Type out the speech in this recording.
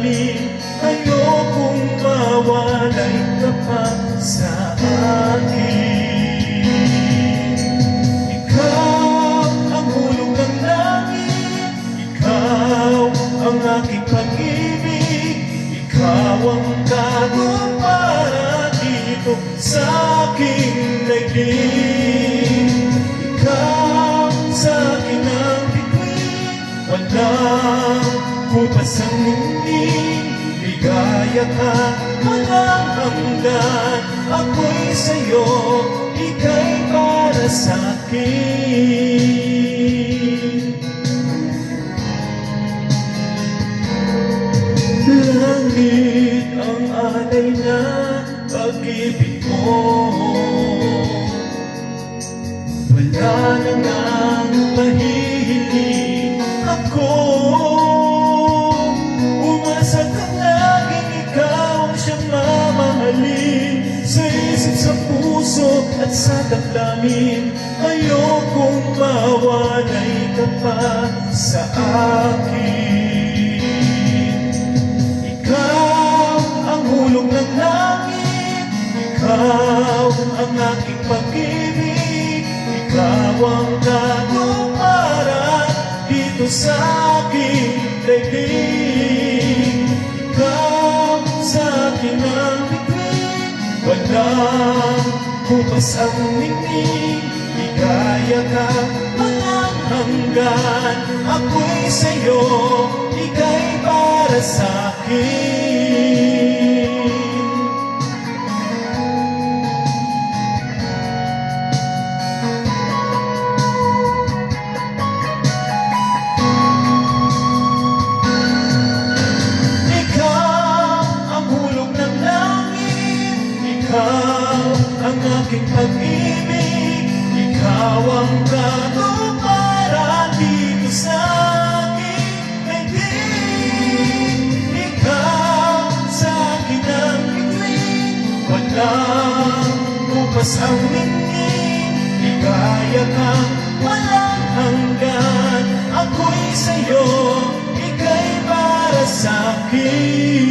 lalim. Ayokong mawalay ka pa sa akin. Ikaw ang hulog ng langit, ikaw ang aking pag-ibig, ikaw ang tagumpara dito sa aking daigdig. Ikaw sa akin ang bituin, walang kupas ang ningning. Ligaya ka, walang hanggan, ako'y sa'yo, ika'y para sa'kin. Langit ang alay na pag-ibig mo, wala na nang mahihiling ako. Umasa kang laging ikaw ang siyang mamahalin, sa isip, sa puso at sa damdamin. Ayokong mawalay ka pa sa akin. Ikaw ang hulog ng langit, ikaw ang aking pag-ibig, ikaw ang tagumpara dito sa aking daigdig. Ikaw sa akin ang bituin, walang kupas ang ningning. Ligaya ka, walang hanggan, ako'y sa'yo, ika'y para sa'kin. Ikaw ang aking pag-ibig, ikaw ang tagumpara dito sa aking daigdig. Ikaw sa akin ang bituin, walang kupas ang ningning. Ligaya ka, walang hanggan, ako'y sa'yo, ika'y para sa'kin.